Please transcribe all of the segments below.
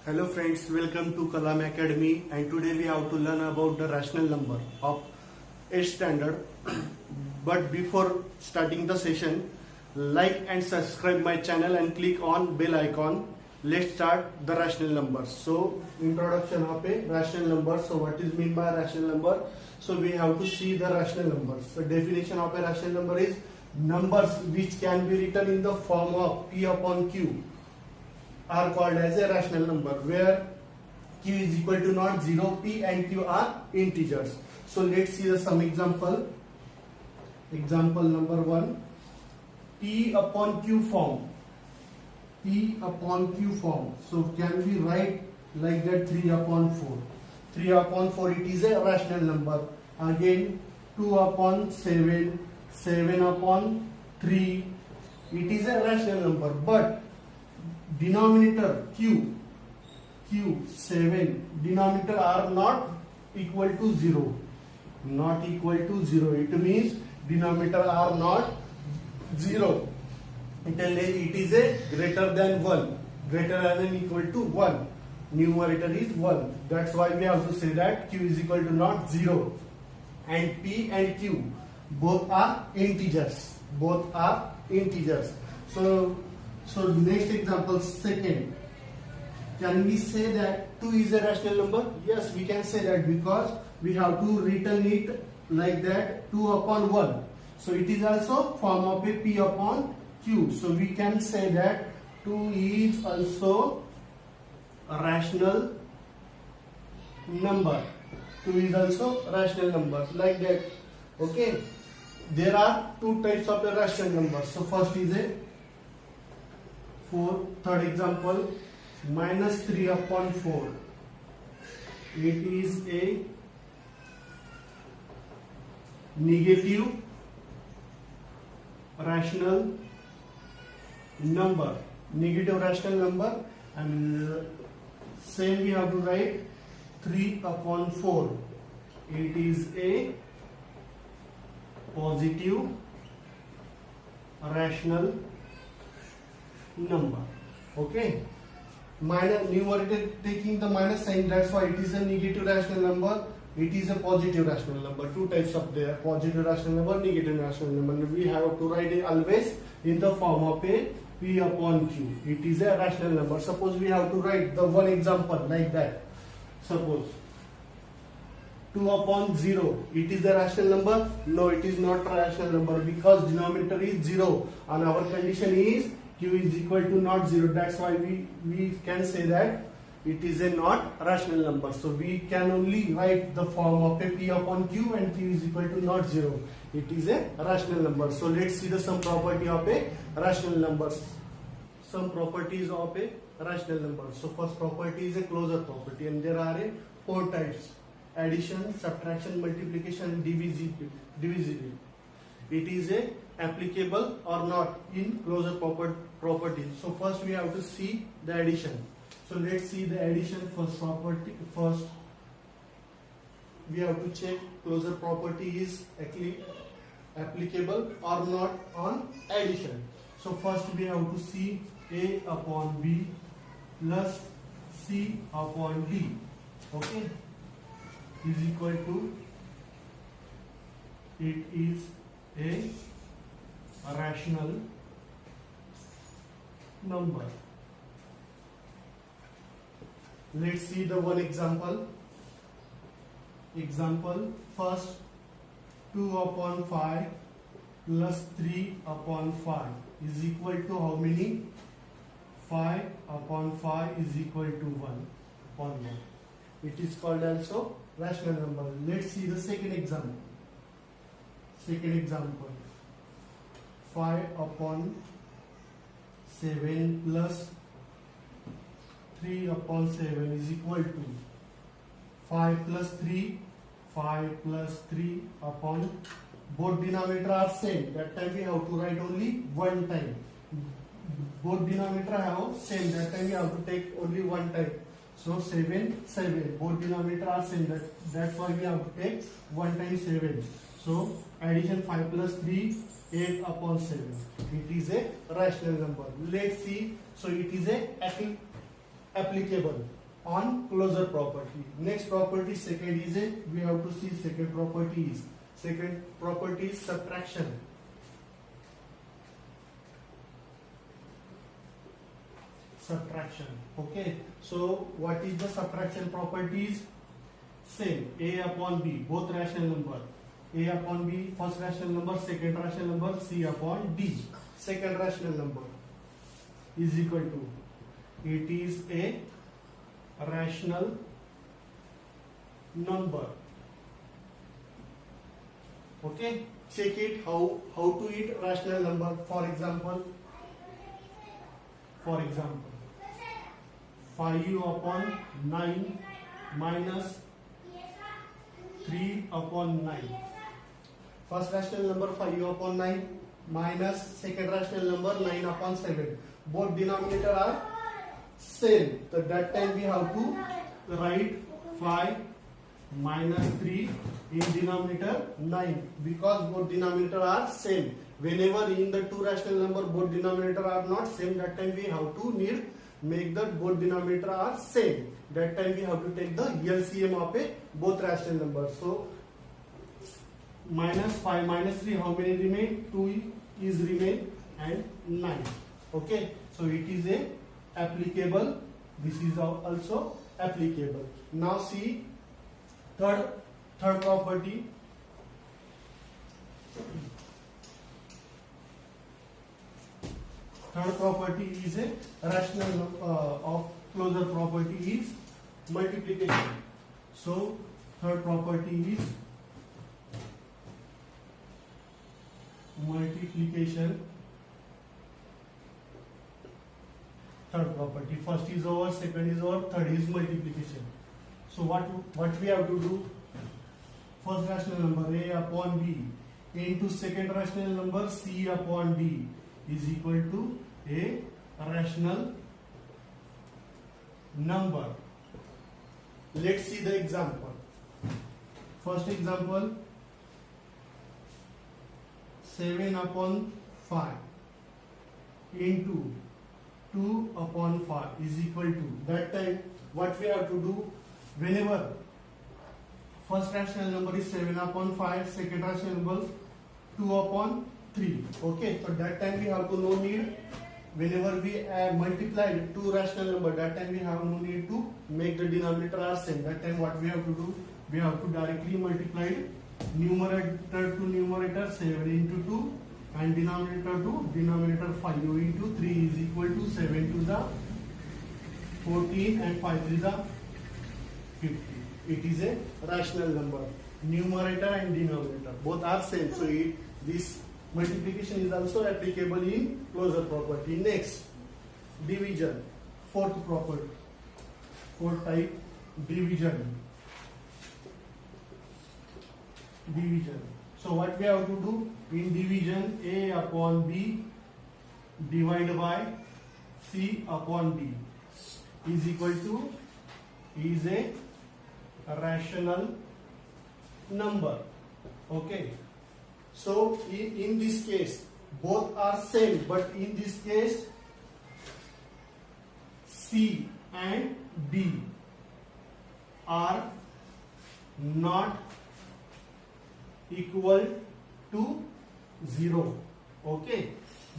Hello friends, welcome to Kalam Academy, and today we have to learn about the rational number of 8th standard. But before starting the session, like and subscribe my channel and click on bell icon. Let's start the rational numbers. So introduction of a rational number. So what is mean by rational number? So we have to see the rational numbers. The definition of a rational number is numbers which can be written in the form of P upon Q are called as a rational number, where Q is equal to not 0, P and Q are integers. So let's see some example. Example number 1, P upon Q form. P upon Q form. So can we write like that 3 upon 4? 3 upon 4, it is a rational number. Again 2 upon 7, 7 upon 3, it is a rational number. But denominator Q 7, denominator are not equal to 0. Not equal to 0. It means denominator are not 0. It is a greater than 1. Greater than equal to 1. Numerator is 1. That's why we have to say that Q is equal to not 0. And P and Q both are integers. Both are integers. So next example, second. Can we say that 2 is a rational number? Yes, we can say that, because we have to written it like that 2 upon 1. So it is also form of a P upon Q. So we can say that 2 is also a rational number. 2 is also a rational number, like that. Okay. There are two types of a rational number. So first is a third example, minus 3 upon 4. It is a negative rational number. Negative rational number, and same we have to write 3 upon 4. It is a positive rational number. Okay. Minus, numerator taking the minus sign, that's why it is a negative rational number. It is a positive rational number. Two types of there: positive rational number, negative rational number. We have to write it always in the form of a P upon Q. It is a rational number. Suppose we have to write the one example like that. Suppose 2 upon 0. It is a rational number? No, it is not a rational number, because denominator is 0 and our condition is Q is equal to not 0. That's why we can say that it is a not rational number. So we can only write the form of a P upon Q and Q is equal to not 0. It is a rational number. So let's see the some property of a rational numbers. Some properties of a rational number. So first property is a closure property, and there are 4 types: addition, subtraction, multiplication, divisibility. It is a applicable or not in closure property. So first we have to see the addition. So let's see the addition first property. First we have to check closure property is applicable or not on addition. So first we have to see A upon B plus C upon D, okay, is equal to, it is a rational number. Let's see the one example. Example first, 2 upon 5 plus 3 upon 5 is equal to how many? 5 upon 5 is equal to 1 upon 1. It is called also rational number. Let's see the second example. Second example, 5 upon 7 plus 3 upon 7 is equal to 5 plus 3, 5 plus 3 upon, both denominator are same. That time we have to write only one time. Both denominator have same. That time we have to take only one time. So 7, 7. Both denominator are same. That's why we have to take one time 7. So addition 5 plus 3, 8 upon 7. It is a rational number. Let's see. So it is a applicable. on closure property. Next property, second is a, we have to see second property is subtraction. Subtraction. Okay, so what is the subtraction properties? Same, a upon b, both rational number, a upon b, first rational number, second rational number, c upon d, second rational number is equal to, it is a rational number. Okay, check it how to eat rational number. For example 5 upon 9 minus 3 upon 9. First rational number 5 upon 9 minus second rational number 9 upon 7. Both denominator are same. So that time we have to write 5 minus 3 in denominator 9, because both denominator are same. Whenever in the two rational number both denominator are not same, that time we have to make the both denominator are same. That time we have to take the LCM of a both rational numbers. So minus 5 minus 3, how many remain? 2 is remain and 9. Okay, so it is a applicable. This is also applicable. Now see third property. Third property is a rational of closure property is multiplication. So third property is multiplication. Third property. First is over, second is over, third is multiplication. So what we have to do? First rational number a upon b into second rational number c upon d is equal to a rational number. Let's see the example. First example, 7 upon 5 into 2 upon 5 is equal to, that time what we have to do, whenever first rational number is 7 upon 5, second rational number 2 upon 3. Okay, so that time we have to no need, whenever we multiply two rational number, that time we have no need to make the denominator are same. That time what we have to do, we have to directly multiply numerator to numerator 7 into 2 and denominator to denominator 5 into 3 is equal to 7 to the 14 and 5 to the 50. It is a rational number. Numerator and denominator both are same. So this multiplication is also applicable in closure property. Next, division. Fourth property. Fourth type, division. Division. So what we have to do in division, a upon b divided by c upon d is equal to, is a rational number. Okay, so in this case both are same, but in this case c and d are not equal to 0. Okay,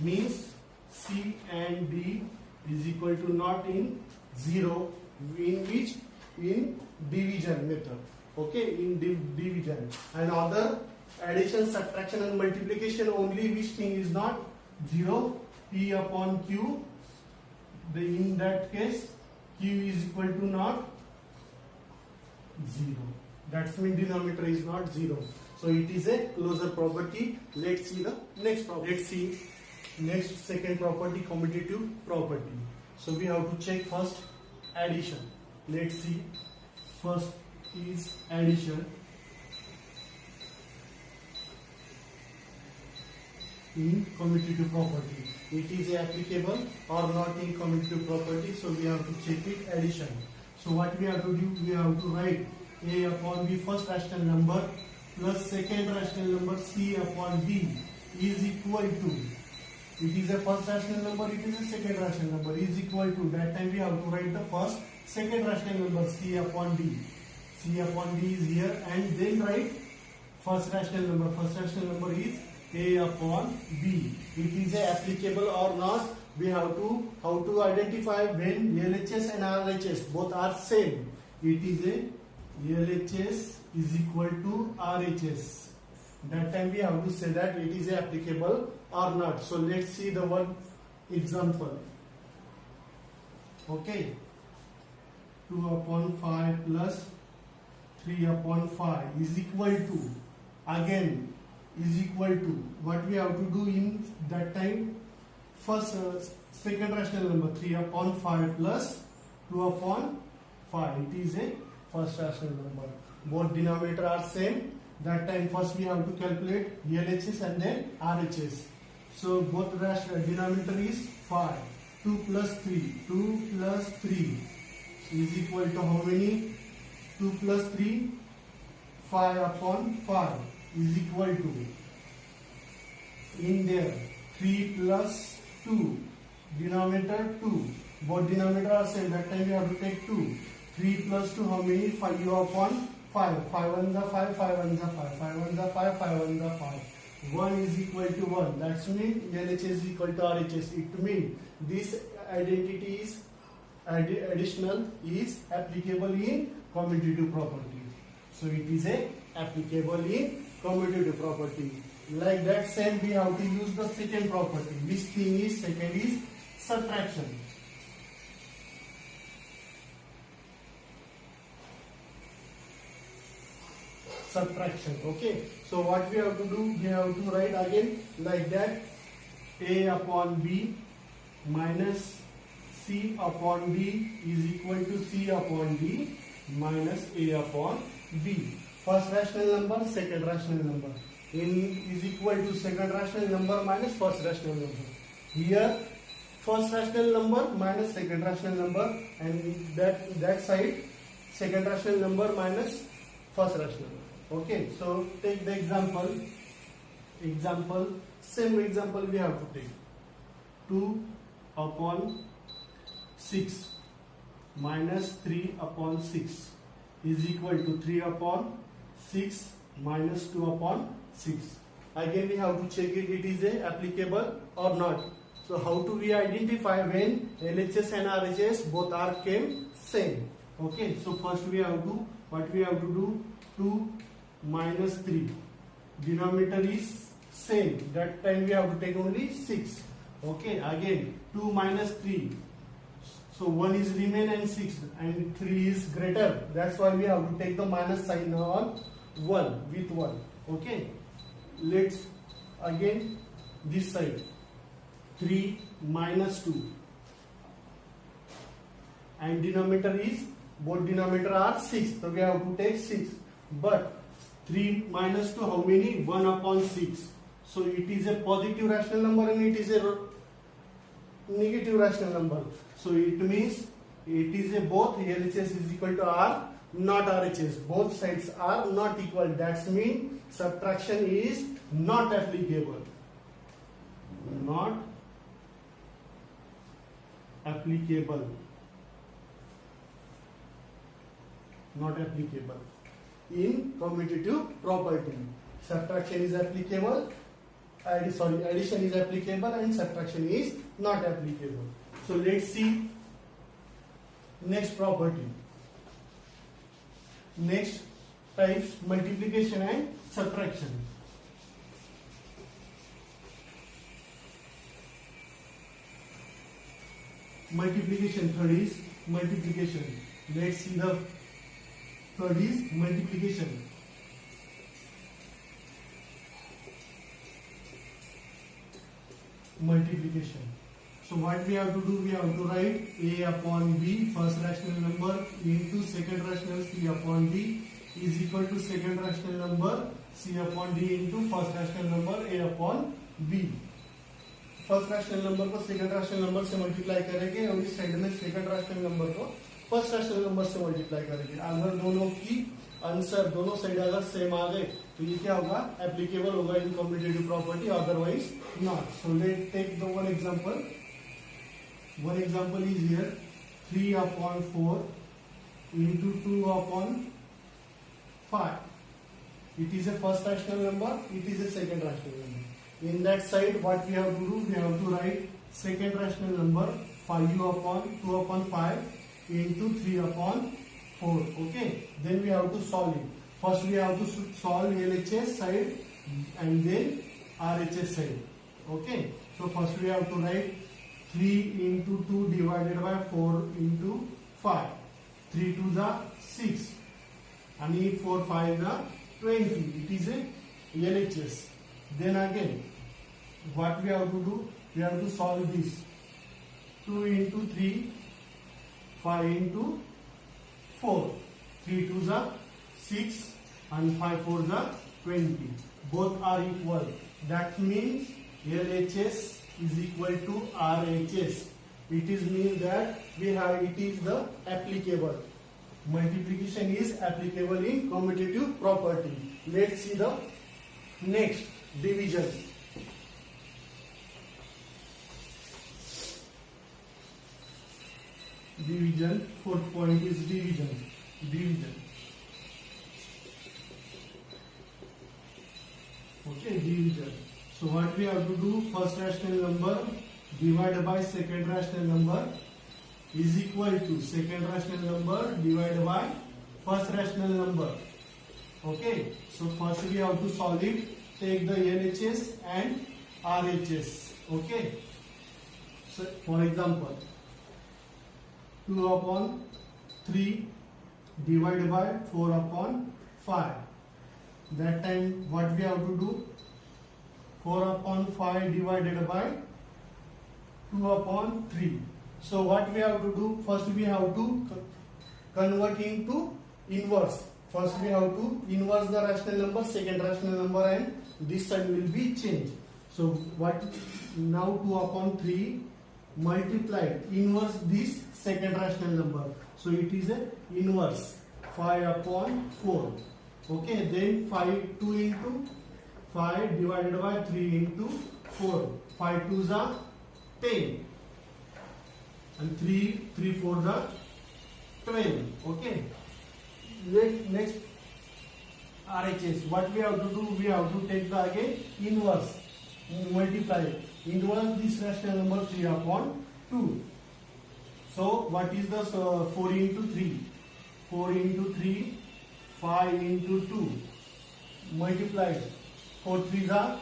means c and d is equal to not in 0, in which, in division method. Okay, in division. And other addition, subtraction and multiplication, only which thing is not 0, p upon q, in that case q is equal to not 0. That's mean denominator is not 0. So it is a closure property. Let's see the next property. Let's see next second property, commutative property. So we have to check first addition. Let's see. First is addition. In commutative property, it is applicable or not in commutative property. So we have to check it. Addition. So what we have to do? We have to write a upon b, first rational number, plus second rational number c upon d is equal to, it is a first rational number, it is a second rational number, is equal to, that time we have to write the first second rational number C upon D. C upon D is here, and then write first rational number. First rational number is A upon B. It is applicable or not? We have to how to identify when LHS and RHS both are same. It is a LHS is equal to RHS. That time we have to say that it is applicable or not. So let's see the one example. Okay, 2 upon 5 plus 3 upon 5 is equal to, again is equal to, what we have to do in that time? First second rational number, 3 upon 5 plus 2 upon 5. It is a first rational number. Both denominator are same. That time first we have to calculate LHS and then RHS. So both denominator is 5. 2 plus 3. 2 plus 3 is equal to how many? 2 plus 3, 5 upon 5 is equal to, in there, 3 plus 2, denominator 2, both denominator are same, that time we have to take 2, 3 plus 2, how many? 5 upon 5, 5 1 the 5, 5 1 the 5, 5 1 the 5, 5 1 the 5, 1 is equal to 1, that's mean LHS is equal to RHS, it means this identity is additional is applicable in commutative property. So it is a applicable in commutative property. Like that same we have to use the second property. Which thing is second is subtraction. Subtraction. Okay. So what we have to do? We have to write again like that. A upon B minus C upon D is equal to C upon D minus A upon B. First rational number, second rational number. In is equal to second rational number minus first rational number. Here, first rational number minus second rational number, and that side, second rational number minus first rational number. Okay, so take the example. Same example we have to take. 2 upon 6 minus 3 upon 6 is equal to 3 upon 6 minus 2 upon 6. Again we have to check it is a applicable or not. So how do we identify when LHS and RHS both are same? Okay, so first we have to, what we have to do? 2 minus 3. Denominator is same. That time we have to take only 6. Okay, again 2 minus 3. So 1 is remain and 6 and 3 is greater. That's why we have to take the minus sign on 1 with 1. Okay. Let's again this side. 3 minus 2. And denominator is, both denominator are 6. So we have to take 6. But 3 minus 2 how many? 1 upon 6. So it is a positive rational number and it is a negative rational number. So it means it is a both LHS is equal to R, not RHS. Both sides are not equal. That means subtraction is not applicable. Not applicable. Not applicable in commutative property. Subtraction is applicable. Addition is applicable and subtraction is not applicable. So let's see next property. Next types, multiplication and subtraction. Multiplication, third is multiplication. Let's see the third is multiplication. Multiplication. So what we have to do? We have to write A upon B, first rational number, into second rational C upon D is equal to second rational number C upon D into first rational number A upon B. First rational number को second rational number से multiply करेंगे और इस side में second rational number को first rational number से multiply करेंगे. अगर दोनों की आंसर दोनों साइड अगर सेम आ गए तो ये क्या होगा? एप्लीकेबल होगा in commutative property, otherwise not. So let take the one example. One example is here 3 upon 4 into 2 upon 5. It is a first rational number, it is a second rational number. In that side, what we have to do, we have to write second rational number 5 upon 2 upon 5 into 3 upon 4. Okay, then we have to solve it. First we have to solve LHS side and then RHS side. Okay, so first we have to write 3 into 2 divided by 4 into 5. 3 to the 6 and 4 5 the 20. It is a LHS. Then again, what we have to do? We have to solve this. 2 into 3, 5 into 4. 3 to the 6 and 5 4 the 20. Both are equal. That means LHS is equal to RHS. It is mean that we have it is the applicable. Multiplication is applicable in commutative property. Let's see the next division. Division, fourth point is division. Division. Okay, division. So what we have to do, first rational number divided by second rational number is equal to second rational number divided by first rational number. Okay, so first we have to solve it. Take the LHS and RHS. Okay, so for example, 2 upon 3 divided by 4 upon 5. That time what we have to do, 4 upon 5 divided by 2 upon 3. So what we have to do, first we have to convert into inverse. First we have to inverse the rational number, second rational number, and this side will be changed. So what, now 2 upon 3 multiplied inverse this second rational number. So it is a inverse 5 upon 4. Okay, then 5 2 into 5 divided by 3 into 4. 5 2s are 10 and 3 4s are 12. Okay. Next RHS. What we have to do? We have to take the again inverse, multiply inverse this rational number 3 upon 2. So what is the 4 into 3? 4 into 3, 5 into 2 multiplied 4 3s are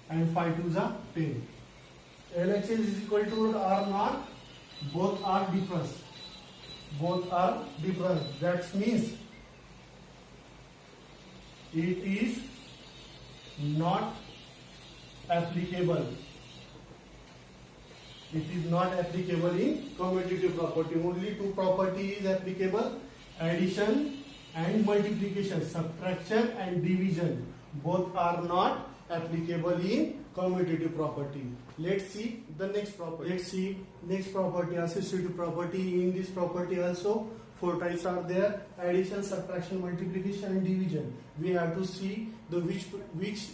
and 5 2s are 10. LHS is equal to R naught. Both are different. Both are different. That means it is not applicable. It is not applicable in commutative property. Only two property is applicable: addition and multiplication, subtraction and division. Both are not applicable in commutative property. Let's see the next property. Let's see next property, associative property. In this property also 4 types are there: addition, subtraction, multiplication and division. We have to see the which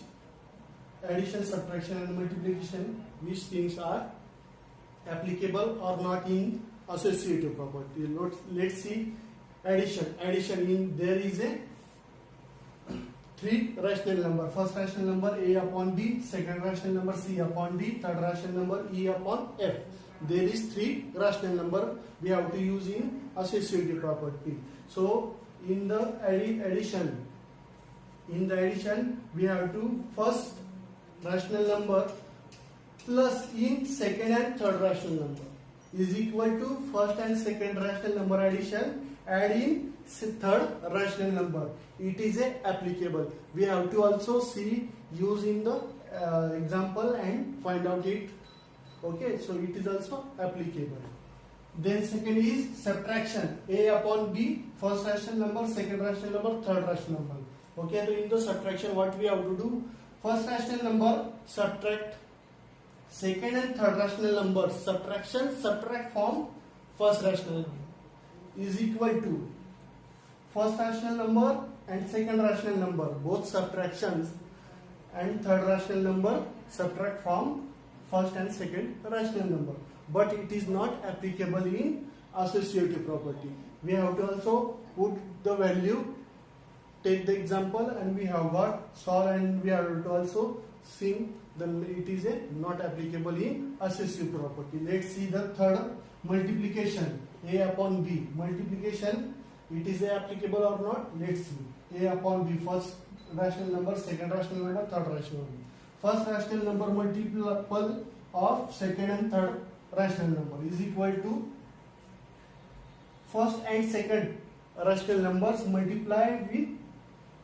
addition, subtraction and multiplication, which things are applicable or not in associative property. Let's see addition. Addition, in there is a 3 rational number. First rational number A upon B, second rational number C upon D, third rational number E upon F. There is 3 rational number we have to use in associative property. So in the addition, we have to first rational number plus in second and third rational number is equal to first and second rational number addition, add in third rational number. It is a applicable. We have to also see use in the example and find out it. Okay, so it is also applicable. Then second is subtraction. A upon B, first rational number, second rational number, third rational number. Okay, so in the subtraction what we have to do? First rational number subtract second and third rational number. Subtraction, subtract from first rational number is equal to first rational number and second rational number, both subtractions, and third rational number subtract from first and second rational number, but it is not applicable in associative property. We have to also put the value, take the example, and we have got solve, and we have to also see then it is a not applicable in associative property. Let's see the third, multiplication, a upon b. Multiplication, it is a applicable or not? Let's see. A upon b, first rational number, second rational number, third rational number. First rational number multiple of second and third rational number is equal to first and second rational numbers multiplied with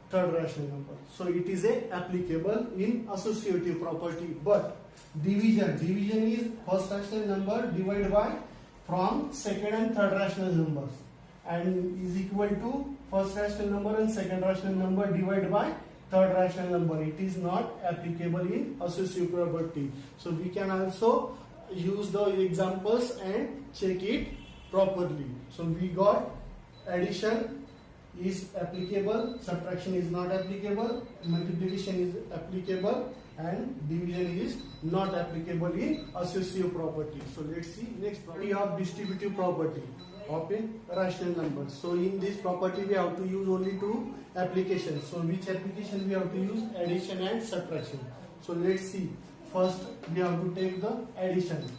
third rational number. So it is a applicable in associative property. But division is first rational number divided by from second and third rational numbers, and is equal to first rational number and second rational number divided by third rational number. It is not applicable in associative property. So we can also use the examples and check it properly. So we got addition is applicable, subtraction is not applicable, multiplication is applicable, and division is not applicable in associative property. So let's see next property of distributive property of a rational number. So in this property we have to use only two applications. So which application we have to use? Addition and subtraction. So let's see. First we have to take the addition.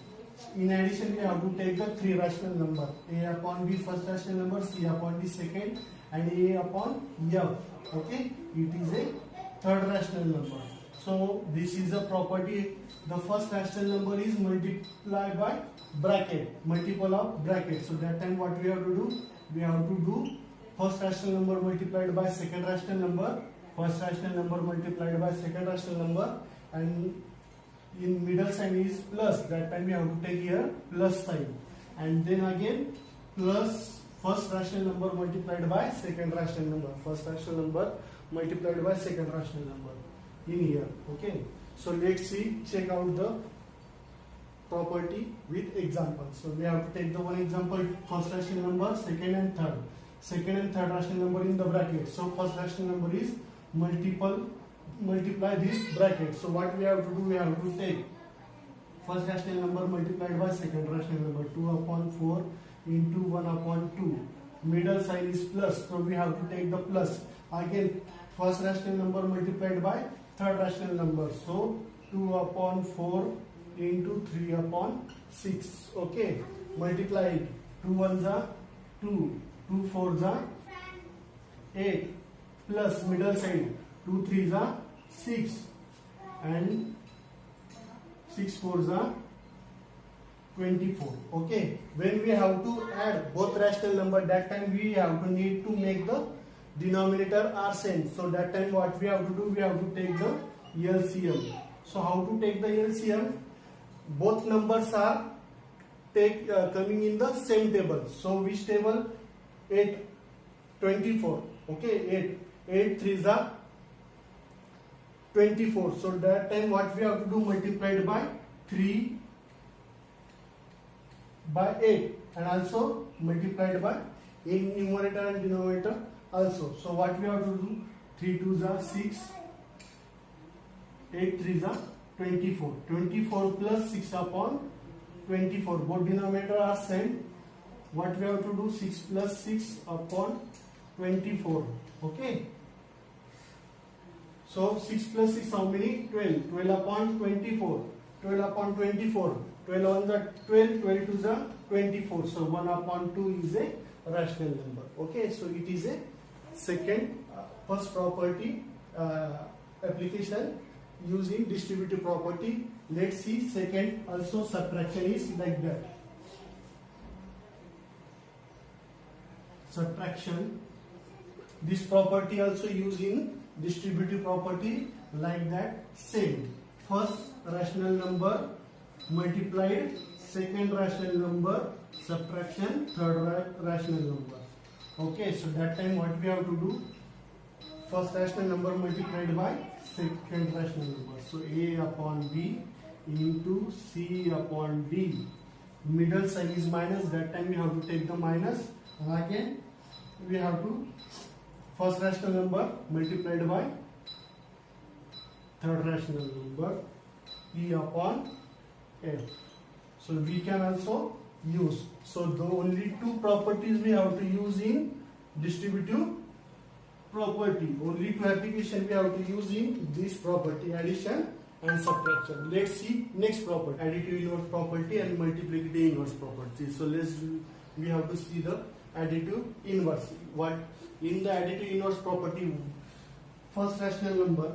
In addition we have to take the three rational number, a upon b first rational number, c upon d second, and a upon f. Okay, it is a third rational number. So this is a property. The first rational number is multiplied by bracket, multiple of bracket. So that time what we have to do? We have to do first rational number multiplied by second rational number, first rational number multiplied by second rational number, and in middle sign is plus. That time we have to take here plus sign, and then again plus first rational number multiplied by second rational number, first rational number multiplied by second rational number in here. Okay, so let's see, check out the property with example. So we have to take the one example, first rational number, second and third rational number in the bracket. So first rational number is multiply this bracket. So what we have to do? We have to take first rational number multiplied by second rational number, 2 upon 4 into 1 upon 2. Middle sign is plus, so we have to take the plus. Again first rational number multiplied by third rational number, so 2 upon 4 into 3 upon 6. Okay, multiply it. 2 ones are 2, 2 fours are 8, plus middle side 2 threes are 6, and 6 fours are 24. Okay, when we have to add both rational number, that time we have to need to make the denominator are same. So that time what we have to do? We have to take the LCM. So how to take the LCM? Both numbers are coming in the same table. So which table? 8, 24. Okay, 8 threes are 24. So that time what we have to do? Multiplied by 3 by 8, and also multiplied by in numerator and denominator also. So what we have to do? 3 twos are 6, 8 threes are 24. 24 plus 6 upon 24. Both denominator are same. What we have to do? 6 plus 6 upon 24. Okay. So 6 plus 6 how many? 12. 12 upon 24. 12 upon 24. 12 on the 12. 12 to the 24. So 1 upon 2 is a rational number. Okay. So it is a second first property application using distributive property. Let's see second. Also subtraction is like that. Subtraction. This property also used in distributive property like that. Same. First rational number multiplied second rational number, subtraction third rational number. Okay, so that time what we have to do? First rational number multiplied by second rational number. So a upon b into c upon d. Middle sign is minus. That time we have to take the minus. And again we have to first rational number multiplied by third rational number, e upon F. So we can also use. So the only two properties we have to use in distributive property. Only two application we have to use in this property, addition and subtraction. Let's see next property, additive inverse property and multiplicative inverse property. So we have to see the additive inverse. What in the additive inverse property, first rational number,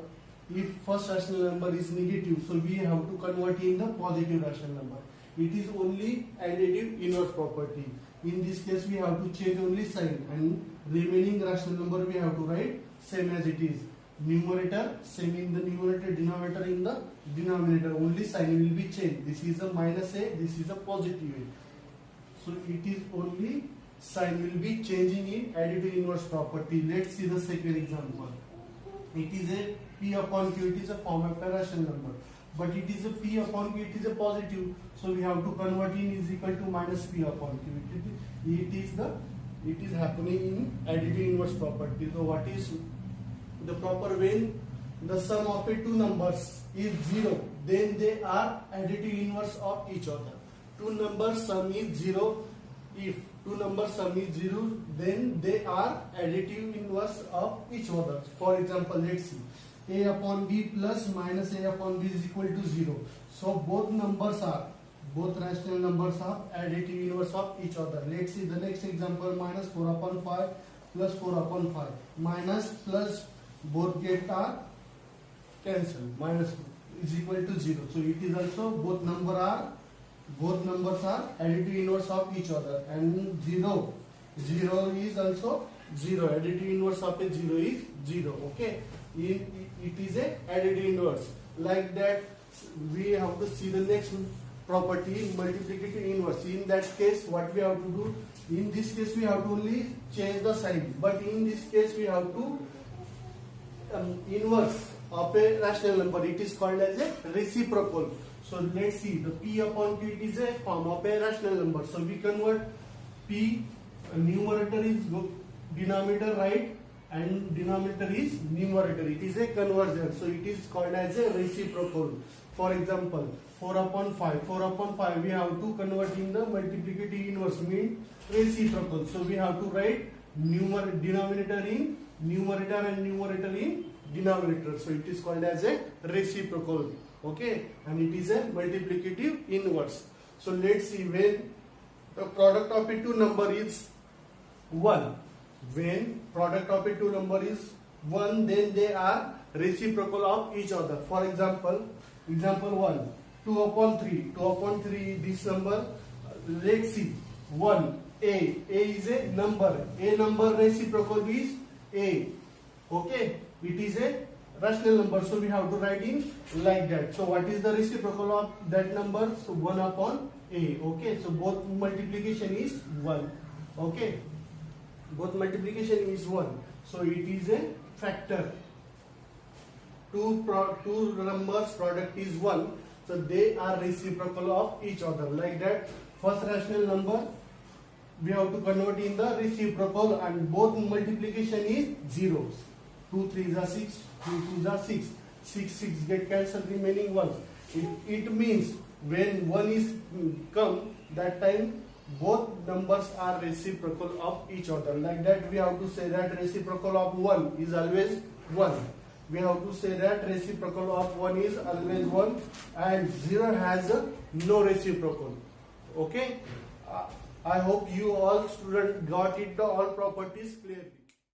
if first rational number is negative, so we have to convert in the positive rational number. It is only additive inverse property. In this case we have to change only sign, and remaining rational number we have to write same as it is. Numerator same in the numerator, denominator in the denominator, only sign will be changed. This is a minus a, this is a positive a. So it is only sign will be changing in additive inverse property. Let's see the second example. It is a P upon Q, it is a form of a rational number, but it is a P upon Q, it is a positive, so we have to convert in is equal to minus P upon Q. It is happening in additive inverse property. So what is the proper when the sum of a two numbers is 0, then they are additive inverse of each other. Two numbers sum is 0. If two numbers sum is 0, then they are additive inverse of each other. For example, let's see, a upon b plus minus a upon b is equal to 0. So both rational numbers are additive inverse of each other. Let's see the next example, minus 4 upon 5 plus 4 upon 5. Minus plus both get are cancelled. Minus is equal to 0. So it is also both numbers are additive inverse of each other, and 0 is also 0. Additive inverse of a 0 is 0. Okay, it is a additive inverse. Like that, we have to see the next property, multiplicative inverse. In that case, what we have to do? In this case, we have to only change the sign, but in this case, we have to inverse of a rational number. It is called as a reciprocal. So let's see, the P upon Q is a form of a rational number. So we convert P, numerator is denominator, right, and denominator is numerator. It is a conversion. So it is called as a reciprocal. For example, 4 upon 5. 4 upon 5 we have to convert in the multiplicative inverse, mean reciprocal. So we have to write denominator in numerator and numerator in denominator. So it is called as a reciprocal. Okay, and it is a multiplicative inverse. So let's see, when the product of a two number is 1, when product of a two number is 1, then they are reciprocal of each other. For example, example 1, 2 upon 3. 2 upon 3, this number, let's see, 1, A is a number. A number reciprocal is A. Okay, it is a rational number, so we have to write in like that. So what is the reciprocal of that number? So 1 upon A. Okay, so both multiplication is 1. Okay, both multiplication is 1. So it is a factor. Two numbers product is 1. So they are reciprocal of each other. Like that, first rational number we have to convert in the reciprocal, and both multiplication is 0. 2 3s are 6, 2 2s are 6. 6 get cancelled, remaining 1. It means when 1 is come, that time both numbers are reciprocal of each other. Like that, we have to say that reciprocal of 1 is always 1. We have to say that reciprocal of 1 is always 1, and 0 has no reciprocal. Okay, I hope you all students got it, the all properties clearly.